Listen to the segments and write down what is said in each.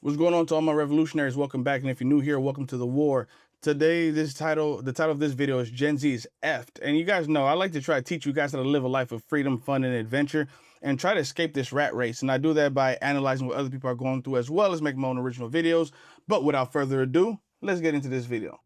What's going on to all my revolutionaries? Welcome back. And if you're new here, welcome to the war. Today, the title of this video is Gen Z is effed. And you guys know I like to try to teach you guys how to live a life of freedom, fun, and adventure and try to escape this rat race. And I do that by analyzing what other people are going through as well as make my own original videos. But without further ado, let's get into this video.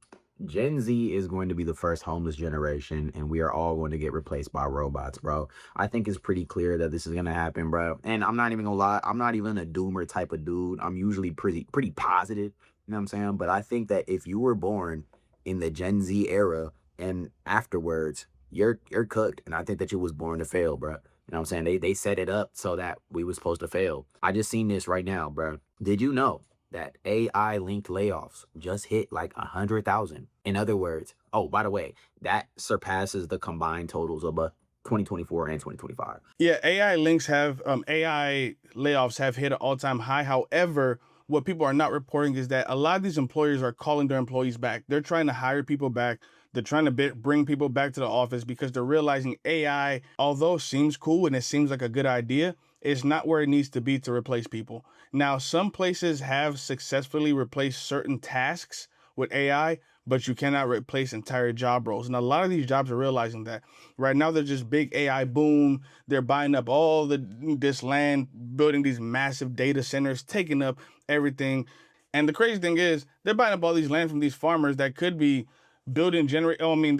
Gen Z is going to be the first homeless generation, and we are all going to get replaced by robots, bro. I think it's pretty clear that this is going to happen, bro. And I'm not even gonna lie, I'm not even a doomer type of dude. I'm usually pretty positive, you know what I'm saying? But I think that if you were born in the Gen Z era and afterwards, you're cooked. And I think that you was born to fail, bro. You know what I'm saying? They set it up so that we was supposed to fail. I just seen this right now, bro. Did you know that AI linked layoffs just hit like 100,000? In other words, oh, by the way, that surpasses the combined totals of 2024 and 2025. Yeah, AI layoffs have hit an all-time high. However, what people are not reporting is that a lot of these employers are calling their employees back. They're trying to hire people back. They're trying to bring people back to the office because they're realizing AI, although seems cool and it seems like a good idea, is not where it needs to be to replace people. Now, some places have successfully replaced certain tasks with AI, but you cannot replace entire job roles. And a lot of these jobs are realizing that. Right now, there's just big AI boom. They're buying up all this land, building these massive data centers, taking up everything. And the crazy thing is, they're buying up all these land from these farmers that could be building they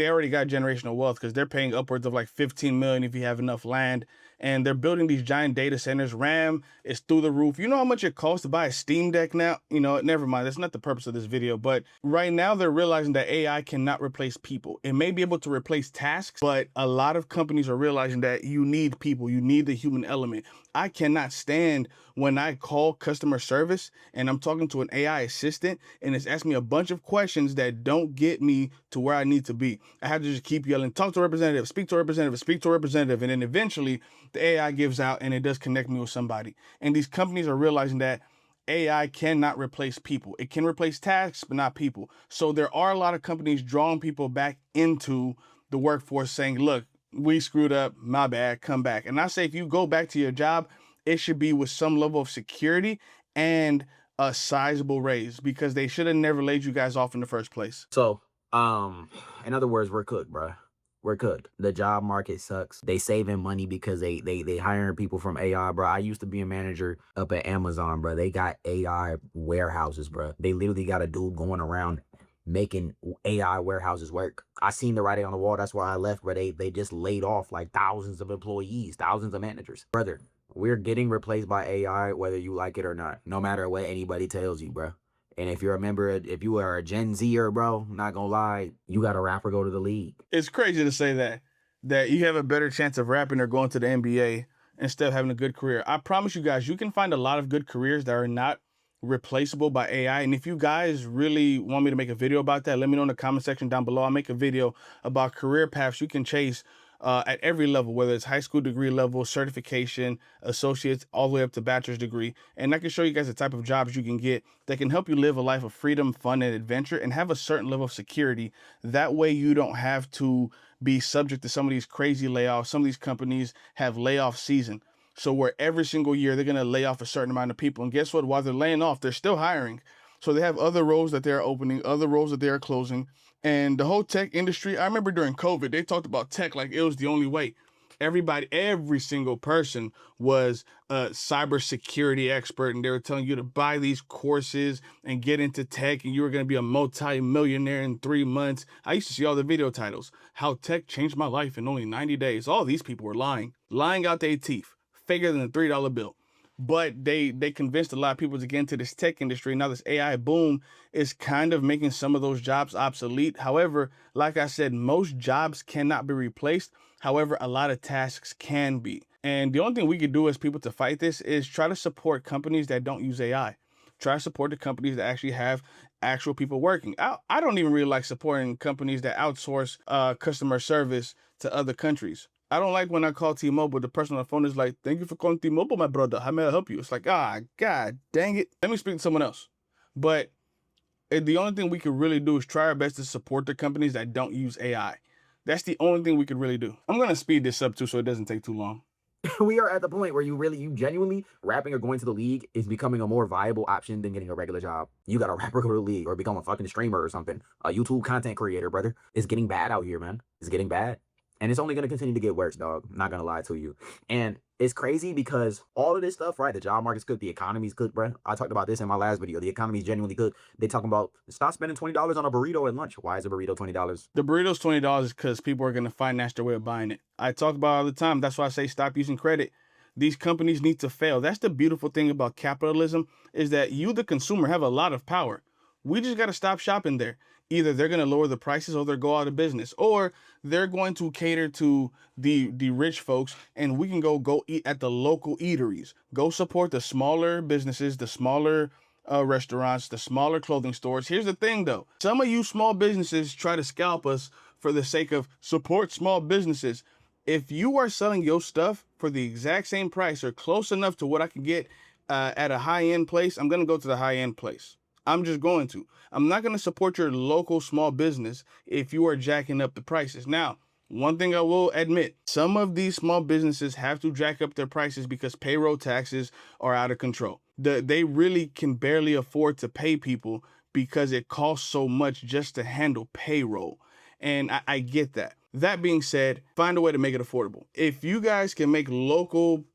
already got generational wealth because they're paying upwards of like 15 million if you have enough land, and they're building these giant data centers. RAM is through the roof. You know how much it costs to buy a Steam Deck now? You know, never mind. That's not the purpose of this video. But right now they're realizing that AI cannot replace people. It may be able to replace tasks, but a lot of companies are realizing that you need people. You need the human element. I cannot stand when I call customer service and I'm talking to an AI assistant and it's asking me a bunch of questions that don't get me to where I need to be. I have to just keep yelling, talk to a representative, speak to a representative, speak to a representative. And then eventually the AI gives out and it does connect me with somebody. And these companies are realizing that AI cannot replace people. It can replace tasks, but not people. So there are a lot of companies drawing people back into the workforce saying, look, we screwed up, my bad, come back. And I say, if you go back to your job, it should be with some level of security and a sizable raise, because they should have never laid you guys off in the first place. So, in other words, we're cooked, bro. We're cooked. The job market sucks. They saving money because they hiring people from AI, bro. I used to be a manager up at Amazon, bro. They got AI warehouses, bro. They literally got a dude going around making AI warehouses work. I seen the writing on the wall. That's why I left, bro. They just laid off like thousands of employees, thousands of managers. Brother, we're getting replaced by AI, whether you like it or not, no matter what anybody tells you, bro. And if you're a member, if you are a Gen Zer, bro, not gonna lie, you got to rap or go to the league. It's crazy to say that you have a better chance of rapping or going to the NBA instead of having a good career. I promise you guys, you can find a lot of good careers that are not replaceable by AI. And if you guys really want me to make a video about that, let me know in the comment section down below. I'll make a video about career paths you can chase at every level, whether it's high school degree level, certification, associates, all the way up to bachelor's degree. And I can show you guys the type of jobs you can get that can help you live a life of freedom, fun, and adventure and have a certain level of security. That way you don't have to be subject to some of these crazy layoffs. Some of these companies have layoff season. So where every single year they're going to lay off a certain amount of people. And guess what? While they're laying off, they're still hiring. So they have other roles that they're opening, other roles that they're closing. And the whole tech industry, I remember during COVID, they talked about tech like it was the only way. Every single person was a cybersecurity expert, and they were telling you to buy these courses and get into tech, and you were going to be a multi-millionaire in 3 months. I used to see all the video titles, how tech changed my life in only 90 days. All these people were lying out their teeth, faker than a $3 bill. But they convinced a lot of people to get into this tech industry. Now this AI boom is kind of making some of those jobs obsolete. However, like I said, most jobs cannot be replaced. However, a lot of tasks can be. And the only thing we could do as people to fight this is try to support companies that don't use AI. Try to support the companies that actually have actual people working. I don't even really like supporting companies that outsource customer service to other countries. I don't like when I call T-Mobile, the person on the phone is like, thank you for calling T-Mobile, my brother. How may I help you? It's like, God dang it. Let me speak to someone else. But the only thing we could really do is try our best to support the companies that don't use AI. That's the only thing we could really do. I'm going to speed this up too so it doesn't take too long. We are at the point where you genuinely rapping or going to the league is becoming a more viable option than getting a regular job. You got to rap or go to the league or become a fucking streamer or something. A YouTube content creator, brother. It's getting bad out here, man. It's getting bad. And it's only going to continue to get worse, dog. I'm not going to lie to you. And it's crazy because all of this stuff, right? The job market's good. The economy's good, bro. I talked about this in my last video. The economy's genuinely good. They talking about stop spending $20 on a burrito at lunch. Why is a burrito $20? The burrito's $20 because people are gonna finance their way of buying it. I talk about it all the time. That's why I say stop using credit. These companies need to fail. That's the beautiful thing about capitalism is that you, the consumer, have a lot of power. We just gotta stop shopping there. Either they're gonna lower the prices or they'll go out of business, or they're going to cater to the rich folks, and we can go eat at the local eateries. Go support the smaller businesses, the smaller restaurants, the smaller clothing stores. Here's the thing though. Some of you small businesses try to scalp us for the sake of support small businesses. If you are selling your stuff for the exact same price or close enough to what I can get at a high end place, I'm going to go to the high end place. I'm just going to. I'm not going to support your local small business if you are jacking up the prices. Now, one thing I will admit, some of these small businesses have to jack up their prices because payroll taxes are out of control. They really can barely afford to pay people because it costs so much just to handle payroll. And I get that. That being said, find a way to make it affordable. If you guys can make local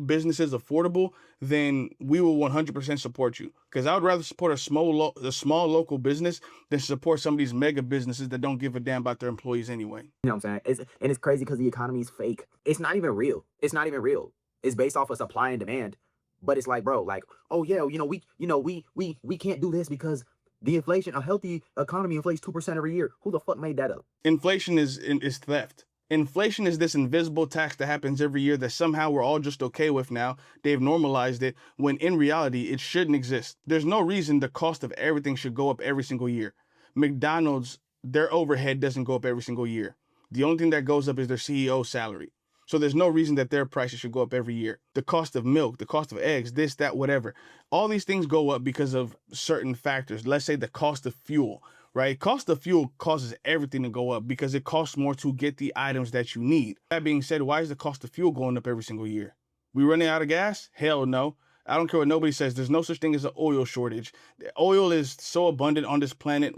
businesses affordable, then we will 100% support you. Because I would rather support a small local business than support some of these mega businesses that don't give a damn about their employees anyway. You know what I'm saying? It's crazy because the economy is fake. It's not even real. It's not even real. It's based off of supply and demand. But it's like, bro, like, oh yeah, we can't do this because the inflation, a healthy economy inflates 2% every year. Who the fuck made that up? Inflation is theft. Inflation is this invisible tax that happens every year that somehow we're all just okay with now. They've normalized it when in reality it shouldn't exist. There's no reason the cost of everything should go up every single year. McDonald's, their overhead doesn't go up every single year. The only thing that goes up is their CEO's salary. So there's no reason that their prices should go up every year. The cost of milk, the cost of eggs, this, that, whatever. All these things go up because of certain factors. Let's say the cost of fuel, right? Cost of fuel causes everything to go up because it costs more to get the items that you need. That being said, why is the cost of fuel going up every single year? We running out of gas? Hell no. I don't care what nobody says. There's no such thing as an oil shortage. Oil is so abundant on this planet.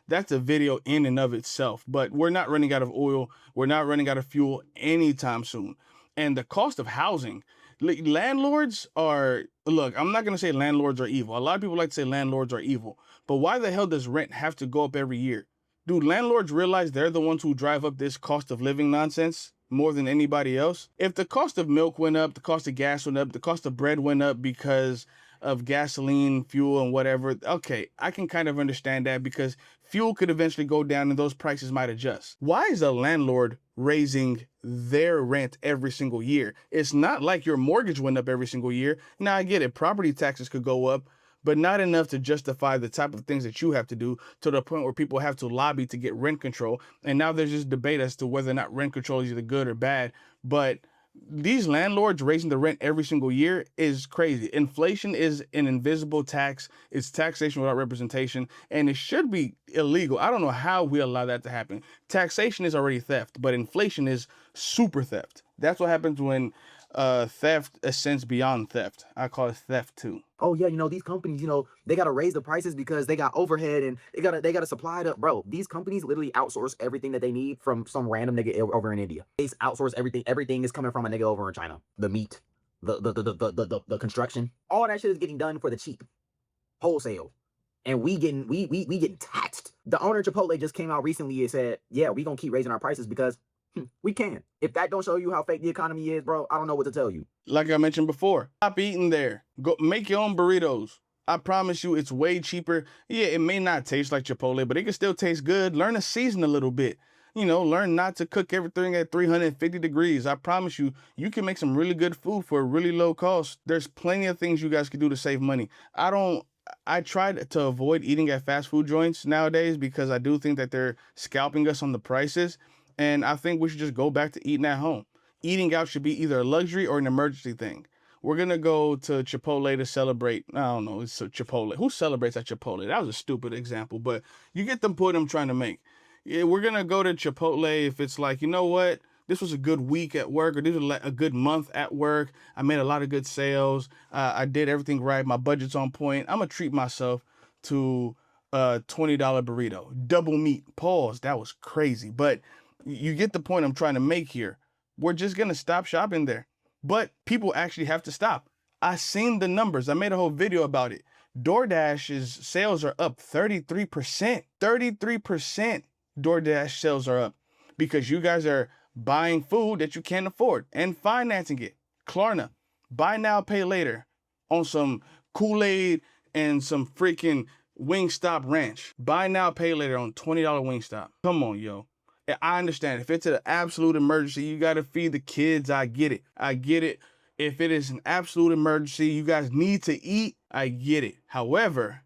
That's a video in and of itself, but we're not running out of oil. We're not running out of fuel anytime soon. And the cost of housing, landlords are, look, I'm not going to say landlords are evil. A lot of people like to say landlords are evil, but why the hell does rent have to go up every year? Do landlords realize they're the ones who drive up this cost of living nonsense more than anybody else? If the cost of milk went up, the cost of gas went up, the cost of bread went up because of gasoline, fuel, and whatever, okay, I can kind of understand that because fuel could eventually go down and those prices might adjust. Why is a landlord raising their rent every single year? It's not like your mortgage went up every single year. Now, I get it. Property taxes could go up, but not enough to justify the type of things that you have to do to the point where people have to lobby to get rent control. And now there's just debate as to whether or not rent control is either good or bad. But these landlords raising the rent every single year is crazy. Inflation is an invisible tax. It's taxation without representation, and it should be illegal. I don't know how we allow that to happen. Taxation is already theft, but inflation is super theft. That's what happens when theft ascends beyond theft. I call it theft too. Oh yeah, these companies, they gotta raise the prices because they got overhead and they gotta supply it up. Bro, these companies literally outsource everything that they need from some random nigga over in India. They outsource everything. Everything is coming from a nigga over in China. The meat, the construction, all that shit is getting done for the cheap, wholesale. And we getting taxed. The owner of Chipotle just came out recently and said, yeah, we gonna keep raising our prices because we can. If that don't show you how fake the economy is, bro, I don't know what to tell you. Like I mentioned before, stop eating there. Go make your own burritos. I promise you it's way cheaper. Yeah, it may not taste like Chipotle, but it can still taste good. Learn to season a little bit. Learn not to cook everything at 350 degrees. I promise you, you can make some really good food for a really low cost. There's plenty of things you guys can do to save money. I tried to avoid eating at fast food joints nowadays because I do think that they're scalping us on the prices. And I think we should just go back to eating at home. Eating out should be either a luxury or an emergency thing. We're going to go to Chipotle to celebrate. I don't know. It's a Chipotle. Who celebrates at Chipotle? That was a stupid example, but you get the point I'm trying to make. Yeah, we're going to go to Chipotle if it's like, you know what? this was a good week at work, or this was a good month at work. I made a lot of good sales. I did everything right. My budget's on point. I'm gonna treat myself to a $20 burrito, double meat. Pause. That was crazy, but you get the point I'm trying to make here. We're just gonna stop shopping there, but people actually have to stop. I seen the numbers. I made a whole video about it. DoorDash's sales are up 33%. 33% DoorDash sales are up because you guys are buying food that you can't afford and financing it. Klarna, buy now, pay later on some Kool-Aid and some freaking Wingstop ranch. Buy now, pay later on $20 Wingstop. Come on, yo. I understand. If it's an absolute emergency, you got to feed the kids. I get it. I get it. If it is an absolute emergency, you guys need to eat. I get it. However,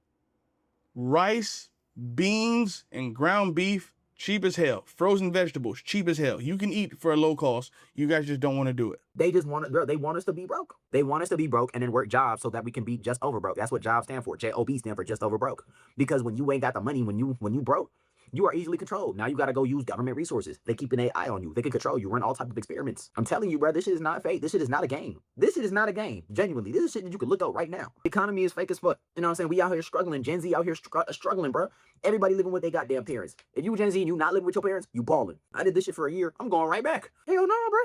rice, beans, and ground beef, cheap as hell. Frozen vegetables, cheap as hell. You can eat for a low cost. You guys just don't want to do it. They just want to, they want us to be broke. They want us to be broke and then work jobs so that we can be just over broke. That's what jobs stand for. JOB stand for just over broke. Because when you ain't got the money, when you broke, you are easily controlled. Now you got to go use government resources. They keep an eye on you. They can control you, run all types of experiments. I'm telling you, bro, this shit is not fake. This shit is not a game. This shit is not a game. Genuinely, this is shit that you can look up right now. The economy is fake as fuck. You know what I'm saying? We out here struggling. Gen Z out here struggling, bro. Everybody living with their goddamn parents. If you Gen Z and you not living with your parents, you balling. I did this shit for a year. I'm going right back. Hell no, bro.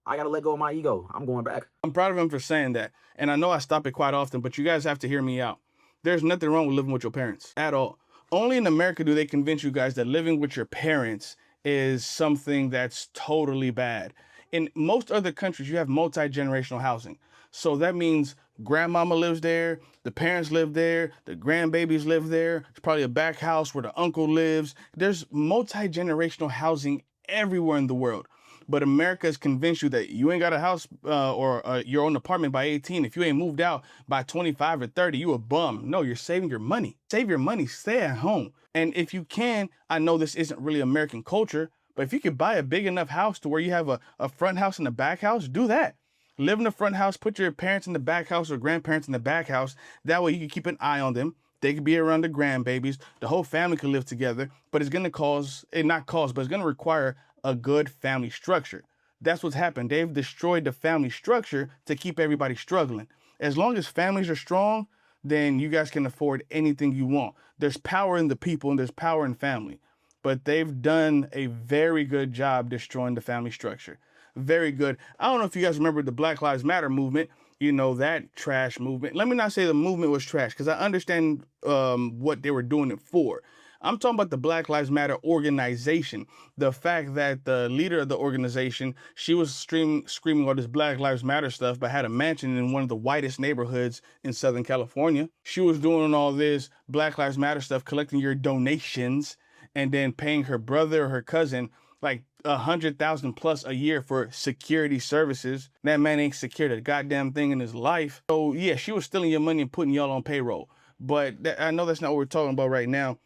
I got to let go of my ego. I'm going back. I'm proud of him for saying that. And I know I stop it quite often, but you guys have to hear me out. There's nothing wrong with living with your parents at all. Only in America do they convince you guys that living with your parents is something that's totally bad. In most other countries, you have multi-generational housing. So that means grandmama lives there, the parents live there, the grandbabies live there. It's probably a back house where the uncle lives. There's multi-generational housing everywhere in the world. But America has convinced you that you ain't got a house or your own apartment by 18. If you ain't moved out by 25 or 30, you a bum. No, you're saving your money. Save your money. Stay at home. And if you can, I know this isn't really American culture, but if you could buy a big enough house to where you have a front house and a back house, do that. Live in the front house, put your parents in the back house or grandparents in the back house. That way you can keep an eye on them. They could be around the grandbabies. The whole family could live together, but it's going to cause, but it's going to require a good family structure. That's what's happened. They've destroyed the family structure to keep everybody struggling. As long as families are strong, then you guys can afford anything you want. There's power in the people and there's power in family. But they've done a very good job destroying the family structure. Very good. I don't know if you guys remember the Black Lives Matter movement, you know, that trash movement. Let me not say the movement was trash because I understand what they were doing it for. I'm talking about the Black Lives Matter organization. The fact that the leader of the organization, she was screaming all this Black Lives Matter stuff, but had a mansion in one of the whitest neighborhoods in Southern California. She was doing all this Black Lives Matter stuff, collecting your donations and then paying her brother or her cousin like 100,000 plus a year for security services. That man ain't secured a goddamn thing in his life. So yeah, she was stealing your money and putting y'all on payroll. But I know that's not what we're talking about right now.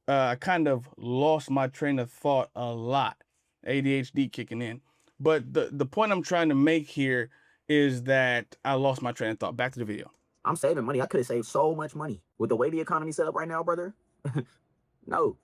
I kind of lost my train of thought a lot. ADHD kicking in. But the point I'm trying to make here is that I lost my train of thought. Back to the video. I'm saving money. I could have saved so much money. With the way the economy's set up right now, brother. No.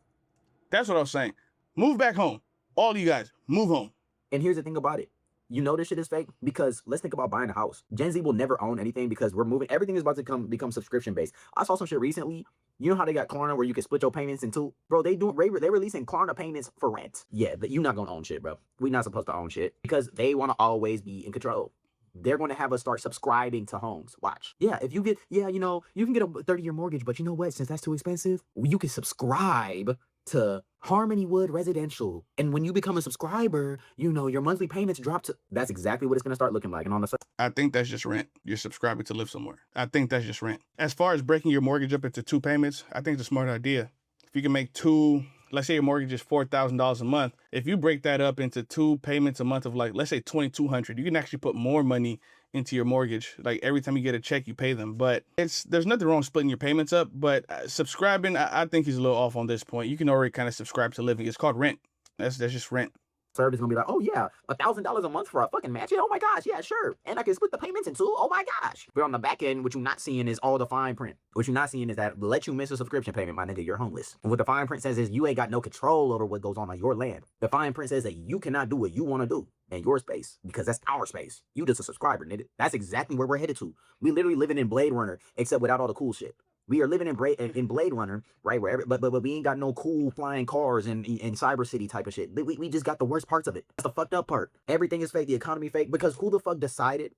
That's what I was saying. Move back home. All of you guys, move home. And here's the thing about it. You know this shit is fake because let's think about buying a house. Gen Z will never own anything because we're moving. Everything is about to become subscription based. I saw some shit recently. You know how they got Klarna where you can split your payments in two? Bro, they releasing Klarna payments for rent. Yeah, but you're not going to own shit, bro. We're not supposed to own shit because they want to always be in control. They're going to have us start subscribing to homes. Watch. Yeah, if you get, you know, you can get a 30-year mortgage, but you know what? Since that's too expensive, you can subscribe to Harmonywood Residential. And when you become a subscriber, you know, your monthly payments drop to, that's exactly what it's going to start looking like. And on the I think that's just rent. You're subscribing to live somewhere. I think that's just rent. As far as breaking your mortgage up into two payments, I think it's a smart idea. If you can make two, let's say your mortgage is $4,000 a month. If you break that up into two payments a month of like, let's say $2,200, you can actually put more money into your mortgage. Like every time you get a check, you pay them. But there's nothing wrong splitting your payments up. But subscribing, I think he's a little off on this point. You can already kind of subscribe to living. It's called rent. That's just rent. service gonna be like, oh yeah, $1,000 a month for a fucking match. Yeah, oh my gosh, yeah, sure. And I can split the payments in two. Oh my gosh. But on the back end, what you're not seeing is all the fine print. What you're not seeing is that let you miss a subscription payment, my nigga, you're homeless. And what the fine print says is you ain't got no control over what goes on your land. The fine print says that you cannot do what you want to do in your space because that's our space. You just a subscriber, nigga. That's exactly where we're headed to. We literally living in Blade Runner, except without all the cool shit. We are living in Blade Runner, right? But we ain't got no cool flying cars and Cyber City type of shit. We just got the worst parts of it. That's the fucked up part. Everything is fake. The economy fake. Because who the fuck decided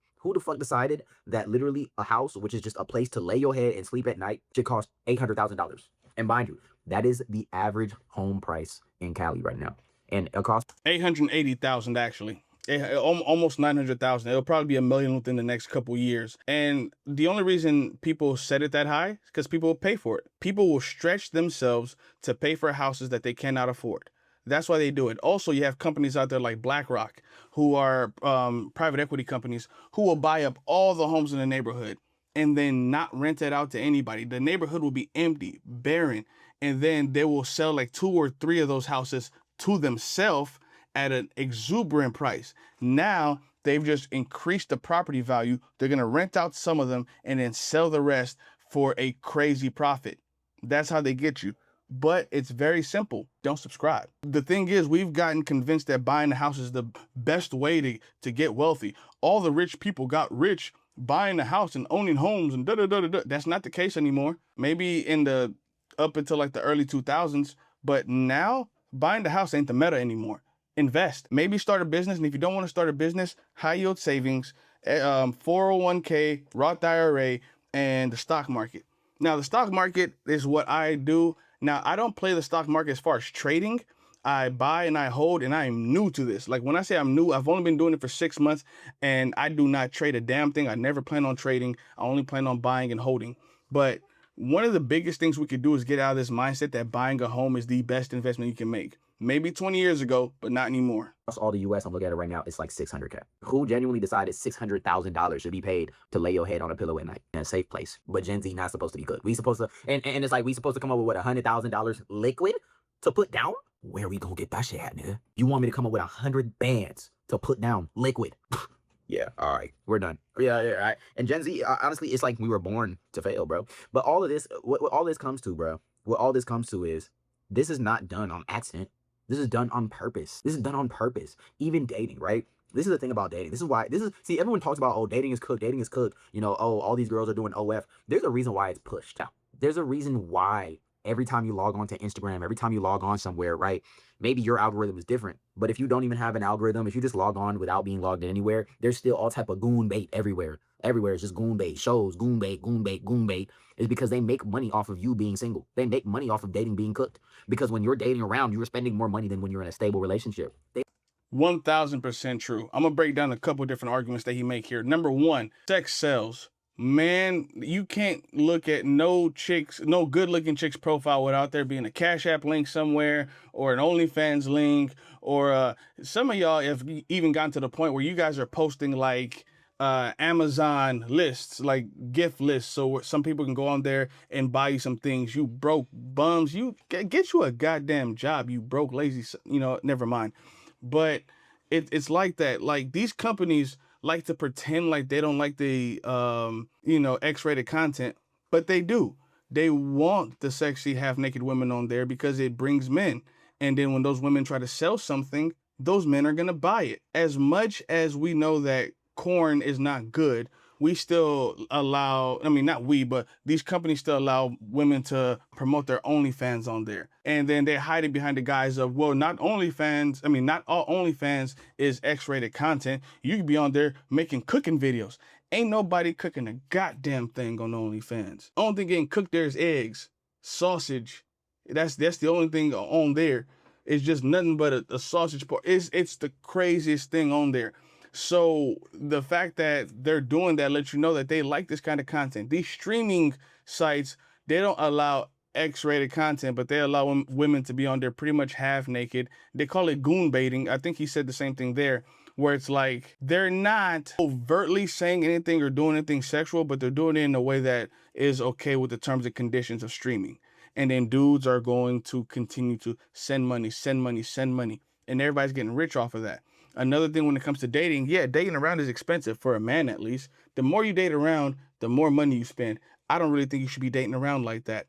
that literally a house, which is just a place to lay your head and sleep at night, should cost $800,000? And mind you, that is the average home price in Cali right now. And across 880,000 actually. Almost 900,000. It'll probably be 1 million within the next couple years. And the only reason people set it that high is because people will pay for it. People will stretch themselves to pay for houses that they cannot afford. That's why they do it. Also, you have companies out there like BlackRock, who are private equity companies, who will buy up all the homes in the neighborhood and then not rent it out to anybody. The neighborhood will be empty, barren, and then they will sell like 2 or 3 of those houses to themselves at an exuberant price. Now they've just increased the property value. They're going to rent out some of them and then sell the rest for a crazy profit. That's how they get you. But it's very simple. Don't subscribe. The thing is, we've gotten convinced that buying a house is the best way to get wealthy. All the rich people got rich buying a house and owning homes and da-da-da-da-da. That's not the case anymore. Maybe in the up until like the early 2000s, but now buying the house ain't the meta anymore. Invest. Maybe start a business, and if you don't want to start a business, high yield savings, 401k, Roth IRA, and the stock market. Now, the stock market is what I do. Now, I don't play the stock market as far as trading. I buy and I hold, and I am new to this. Like when I say I'm new, I've only been doing it for 6 months, and I do not trade a damn thing. I never plan on trading. I only plan on buying and holding. But one of the biggest things we could do is get out of this mindset that buying a home is the best investment you can make. Maybe 20 years ago, but not anymore. Across all the US, I'm looking at it right now, it's like 600K. Who genuinely decided $600,000 should be paid to lay your head on a pillow at night in a safe place? But Gen Z not supposed to be good. We supposed to, and it's like we supposed to come up with what, $100,000 liquid to put down? Where we gonna get that shit at, nigga? You want me to come up with 100 bands to put down liquid? Yeah, all right, we're done. Yeah, all right. And Gen Z, honestly, it's like we were born to fail, bro. But all of this, what all this comes to, bro, what all this comes to is, this is not done on accident. This is done on purpose. This is done on purpose. Even dating, right? This is the thing about dating. This is why, see, everyone talks about, oh, dating is cooked, you know, oh, all these girls are doing OF. There's a reason why it's pushed out. There's a reason why every time you log on to Instagram, every time you log on somewhere, right? Maybe your algorithm is different, but if you don't even have an algorithm, if you just log on without being logged in anywhere, there's still all type of goon bait everywhere. Everywhere is just goon bait, shows, goon bait, goon bait, goon bait. Is because they make money off of you being single. They make money off of dating being cooked. Because when you're dating around, you're spending more money than when you're in a stable relationship. 1000% true. I'm gonna break down a couple different arguments that he make here. Number one, sex sells. Man, you can't look at no good looking chick's profile without there being a Cash App link somewhere or an OnlyFans link, or some of y'all have even gotten to the point where you guys are posting like Amazon lists, like gift lists, so some people can go on there and buy you some things. You broke bums, you get you a goddamn job, you broke lazy, never mind. But it's like that. Like these companies like to pretend like they don't like the X-rated content, but they do. They want the sexy half naked women on there because it brings men. And then when those women try to sell something, those men are gonna buy it. As much as we know that corn is not good, we still allow, I mean, not we, but these companies still allow women to promote their OnlyFans on there. And then they hide it behind the guise of, well, not all OnlyFans is X-rated content. You could be on there making cooking videos. Ain't nobody cooking a goddamn thing on OnlyFans. Only thing getting cooked there is eggs, sausage. That's the only thing on there. It's just nothing but a sausage part. It's the craziest thing on there. So the fact that they're doing that lets you know that they like this kind of content. These streaming sites, they don't allow X-rated content, but they allow women to be on there pretty much half naked. They call it goon baiting. I think he said the same thing there, where it's like they're not overtly saying anything or doing anything sexual, but they're doing it in a way that is okay with the terms and conditions of streaming. And then dudes are going to continue to send money, send money, send money. and everybody's getting rich off of that. Another thing when it comes to dating, yeah, dating around is expensive for a man at least. The more you date around, the more money you spend. I don't really think you should be dating around like that.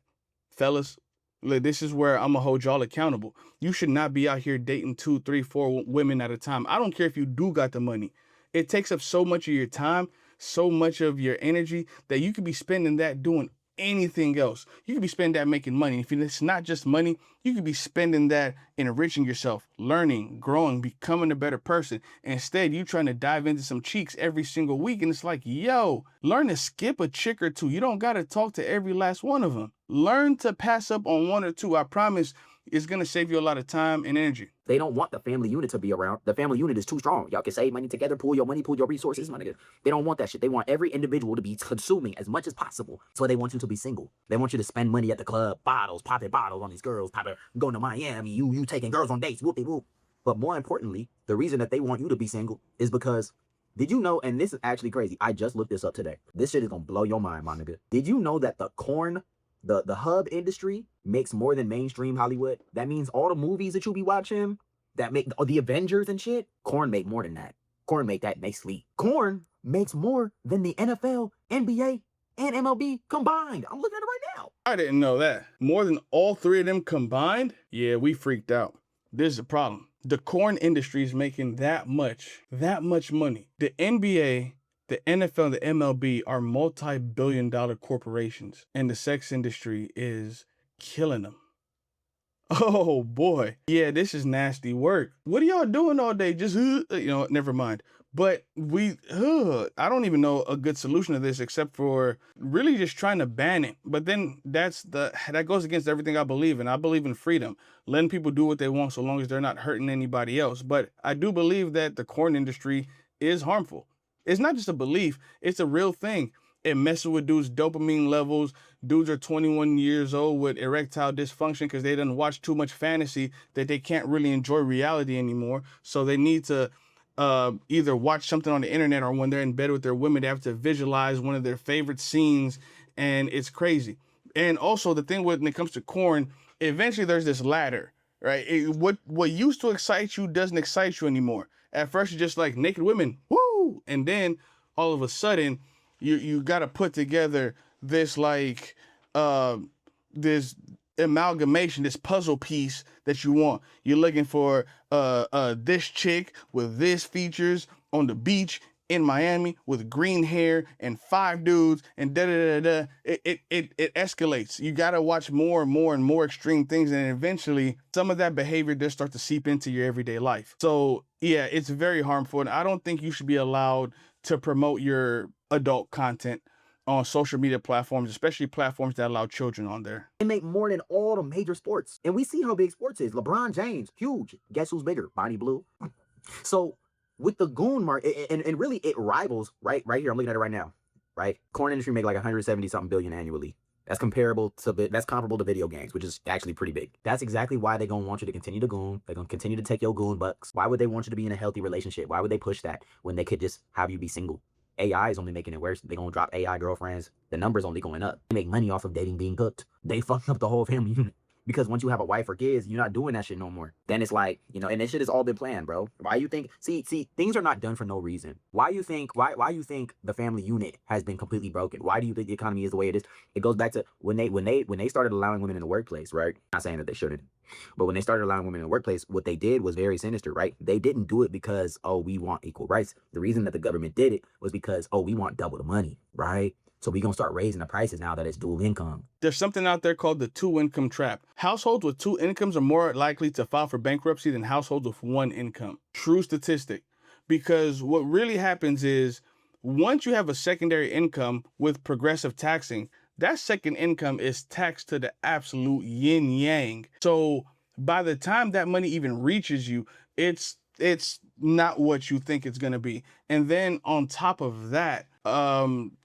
Fellas, look, this is where I'm gonna hold y'all accountable. You should not be out here dating two, three, four women at a time. I don't care if you do got the money. It takes up so much of your time, so much of your energy that you could be spending that doing anything else. You could be spending that making money. If it's not just money, you could be spending that enriching yourself, learning, growing, becoming a better person. Instead, you trying to dive into some cheeks every single week. And it's like, yo, learn to skip a chick or two. You don't got to talk to every last one of them. Learn to pass up on one or two. I promise it's going to save you a lot of time and energy. They don't want the family unit to be around. The family unit is too strong. Y'all can save money together, pool your money, pool your resources, my nigga. They don't want that shit. They want every individual to be consuming as much as possible. So they want you to be single. They want you to spend money at the club, bottles, popping bottles on these girls, going to Miami, you taking girls on dates, whoop-de-whoop. But more importantly, the reason that they want you to be single is because, did you know, and this is actually crazy, I just looked this up today. This shit is gonna blow your mind, my nigga. Did you know that the hub industry makes more than mainstream Hollywood? That means all the movies that you be watching that make the Avengers and shit, Corn make more than that. Corn make that, they sleep. Corn makes more than the NFL, NBA, and MLB combined. I'm looking at it right now. I didn't know that. More than all three of them combined? Yeah, we freaked out. This is a problem. The corn industry is making that much money. The NBA, the NFL, and the MLB are multi-billion-dollar corporations, and the sex industry is killing them. Oh boy. Yeah, this is nasty work. What are y'all doing all day? Just, never mind. But I don't even know a good solution to this except for really just trying to ban it. But then that goes against everything I believe in. I believe in freedom, letting people do what they want so long as they're not hurting anybody else. But I do believe that the corn industry is harmful. It's not just a belief, it's a real thing. It messes with dudes' dopamine levels. Dudes are 21 years old with erectile dysfunction because they done watch too much fantasy that they can't really enjoy reality anymore. So they need to either watch something on the internet, or when they're in bed with their women, they have to visualize one of their favorite scenes, and it's crazy. And also the thing when it comes to corn, eventually there's this ladder, right? What used to excite you doesn't excite you anymore. At first you're just like naked women, woo, and then all of a sudden you got to put together this this amalgamation, this puzzle piece that you want. You're looking for this chick with this features on the beach in Miami with green hair and 5 dudes and da da da da. It escalates. You got to watch more and more and more extreme things, and eventually some of that behavior does start to seep into your everyday life. So yeah, it's very harmful, and I don't think you should be allowed to promote your adult content on social media platforms, especially platforms that allow children on there. They make more than all the major sports. And we see how big sports is. LeBron James, huge. Guess who's bigger? Bonnie Blue. So with the Goon Market, and really it rivals, right here, I'm looking at it right now, right? Corn industry make like 170 something billion annually. That's comparable to video games, which is actually pretty big. That's exactly why they're gonna want you to continue to goon. They're gonna continue to take your goon bucks. Why would they want you to be in a healthy relationship? Why would they push that when they could just have you be single? AI is only making it worse. They're gonna drop AI girlfriends. The number's only going up. They make money off of dating being cooked. They fucked up the whole family unit. Because once you have a wife or kids, you're not doing that shit no more. Then it's like, and this shit has all been planned, bro. Why you think, see, things are not done for no reason. Why you think the family unit has been completely broken? Why do you think the economy is the way it is? It goes back to when they started allowing women in the workplace, right? Not saying that they shouldn't, but when they started allowing women in the workplace, what they did was very sinister, right? They didn't do it because, oh, we want equal rights. The reason that the government did it was because, oh, we want double the money, right? So we're going to start raising the prices now that it's dual income. There's something out there called the 2-income trap. Households with 2 incomes are more likely to file for bankruptcy than households with 1 income. True statistic. Because what really happens is once you have a secondary income with progressive taxing, that second income is taxed to the absolute yin yang. So by the time that money even reaches you, it's not what you think it's going to be. And then on top of that,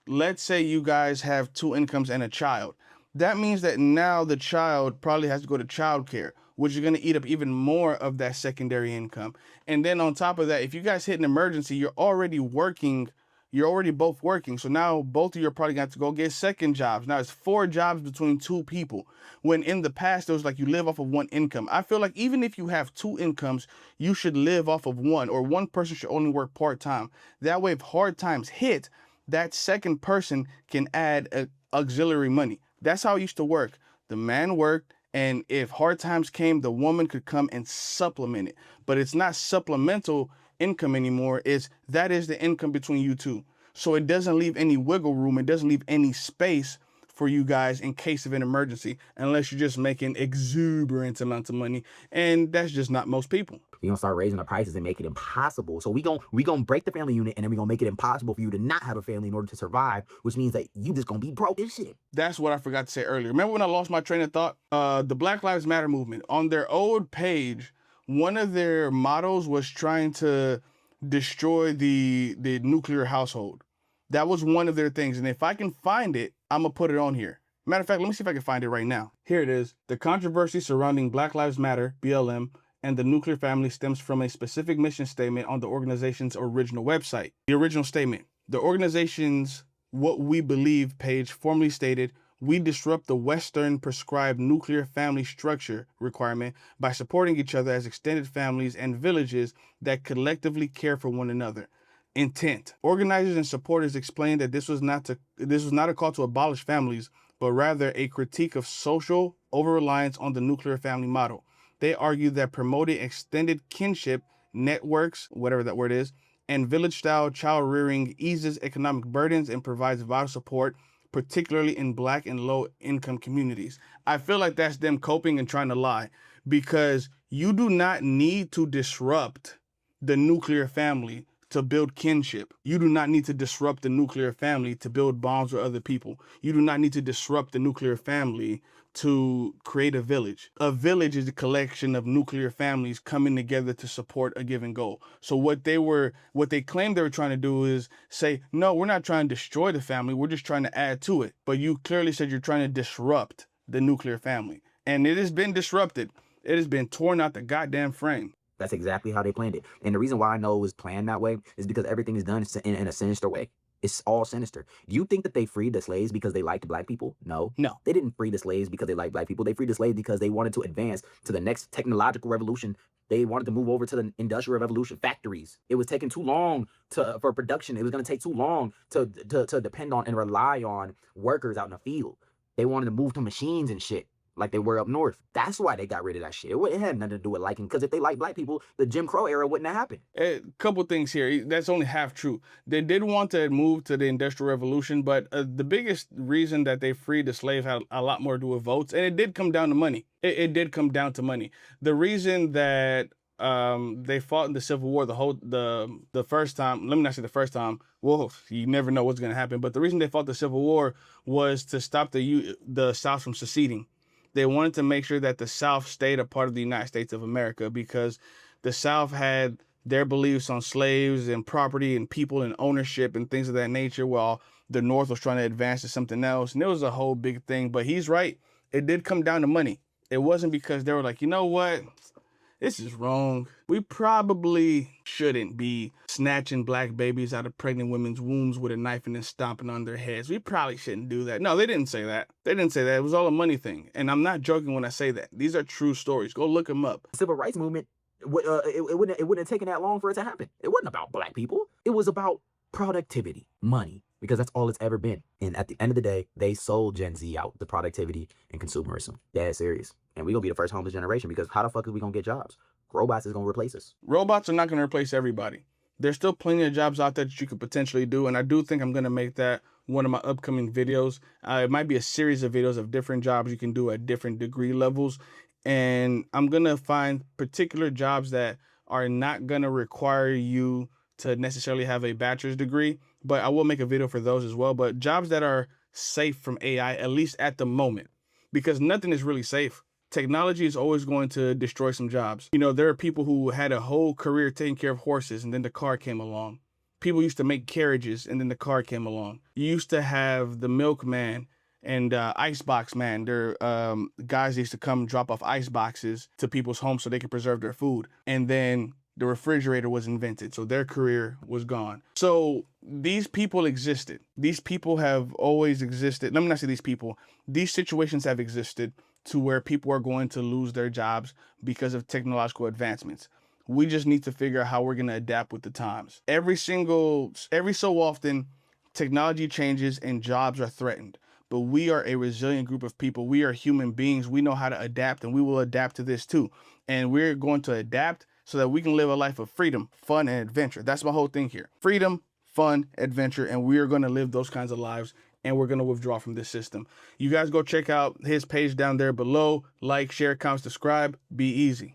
let's say you guys have 2 incomes and a child. That means that now the child probably has to go to childcare, which is going to eat up even more of that secondary income. And then on top of that, if you guys hit an emergency, you're already working You're already both working. So now both of you are probably going to go get second jobs. Now it's 4 jobs between 2 people. When in the past, it was like you live off of one income. I feel like even if you have 2 incomes, you should live off of one, or one person should only work part-time. That way, if hard times hit, that second person can add auxiliary money. That's how it used to work. The man worked, and if hard times came, the woman could come and supplement it. But it's not supplemental income anymore. That is the income between you two. So it doesn't leave any wiggle room. It doesn't leave any space for you guys in case of an emergency, unless you're just making exuberant amounts of money. And that's just not most people. We're gonna start raising the prices and make it impossible. So we gonna break the family unit, and then we're gonna make it impossible for you to not have a family in order to survive, which means that you just gonna be broke as shit. That's what I forgot to say earlier. Remember when I lost my train of thought? The Black Lives Matter movement, on their old page, one of their mottos was trying to destroy the nuclear household. That was one of their things. And if I can find it, I'm going to put it on here. Matter of fact, let me see if I can find it right now. Here it is. The controversy surrounding Black Lives Matter, BLM, and the nuclear family stems from a specific mission statement on the organization's original website. The original statement: the organization's What We Believe page formally stated, "We disrupt the Western prescribed nuclear family structure requirement by supporting each other as extended families and villages that collectively care for one another." Intent: organizers and supporters explained that this was not a call to abolish families, but rather a critique of social over-reliance on the nuclear family model. They argued that promoting extended kinship networks, whatever that word is, and village-style child rearing eases economic burdens and provides vital support, particularly in Black and low-income communities. I feel like that's them coping and trying to lie, because you do not need to disrupt the nuclear family to build kinship. You do not need to disrupt the nuclear family to build bonds with other people. You do not need to disrupt the nuclear family to create a village. A village is a collection of nuclear families coming together to support a given goal. So what they claimed they were trying to do is say, no, we're not trying to destroy the family. We're just trying to add to it. But you clearly said you're trying to disrupt the nuclear family. And it has been disrupted. It has been torn out the goddamn frame. That's exactly how they planned it. And the reason why I know it was planned that way is because everything is done in a sinister way. It's all sinister. Do you think that they freed the slaves because they liked Black people? No. No. They didn't free the slaves because they liked Black people. They freed the slaves because they wanted to advance to the next technological revolution. They wanted to move over to the industrial revolution, factories. It was taking too long for production. It was going to take too long to depend on and rely on workers out in the field. They wanted to move to machines and shit, like they were up north. That's why they got rid of that shit. It had nothing to do with liking, because if they liked Black people, the Jim Crow era wouldn't have happened. A couple things here. That's only half true. They did want to move to the Industrial Revolution, but the biggest reason that they freed the slave had a lot more to do with votes, and it did come down to money. It did come down to money. The reason that they fought in the Civil War the first time, let me not say the first time, well, you never know what's going to happen, but the reason they fought the Civil War was to stop the South from seceding. They wanted to make sure that the South stayed a part of the United States of America, because the South had their beliefs on slaves and property and people and ownership and things of that nature, while the North was trying to advance to something else. And it was a whole big thing. But he's right. It did come down to money. It wasn't because they were like, you know what? This is wrong. We probably shouldn't be snatching Black babies out of pregnant women's wombs with a knife and then stomping on their heads. We probably shouldn't do that. No, they didn't say that. They didn't say that. It was all a money thing. And I'm not joking when I say that. These are true stories. Go look them up. The Civil Rights Movement, it wouldn't have taken that long for it to happen. It wasn't about Black people. It was about productivity, money, because that's all it's ever been. And at the end of the day, they sold Gen Z out to productivity and consumerism. Dead serious. And we're going to be the first homeless generation, because how the fuck are we going to get jobs? Robots is going to replace us. Robots are not going to replace everybody. There's still plenty of jobs out there that you could potentially do. And I do think I'm going to make that one of my upcoming videos. It might be a series of videos of different jobs you can do at different degree levels. And I'm going to find particular jobs that are not going to require you to necessarily have a bachelor's degree, but I will make a video for those as well. But jobs that are safe from AI, at least at the moment, because nothing is really safe. Technology is always going to destroy some jobs. You know, there are people who had a whole career taking care of horses, and then the car came along. People used to make carriages, and then the car came along. You used to have the milkman and icebox man. They're guys used to come drop off ice boxes to people's homes so they could preserve their food. And then the refrigerator was invented, so their career was gone. So these people existed. These people have always existed. Let me not say these people. These situations have existed to where people are going to lose their jobs because of technological advancements. We just need to figure out how we're going to adapt with the times. Every so often, technology changes and jobs are threatened. But we are a resilient group of people. We are human beings. We know how to adapt, and we will adapt to this too. And we're going to adapt so that we can live a life of freedom, fun, and adventure. That's my whole thing here. Freedom, fun, adventure, and we are going to live those kinds of lives, and we're going to withdraw from this system. You guys go check out his page down there below. Like, share, comment, subscribe. Be easy.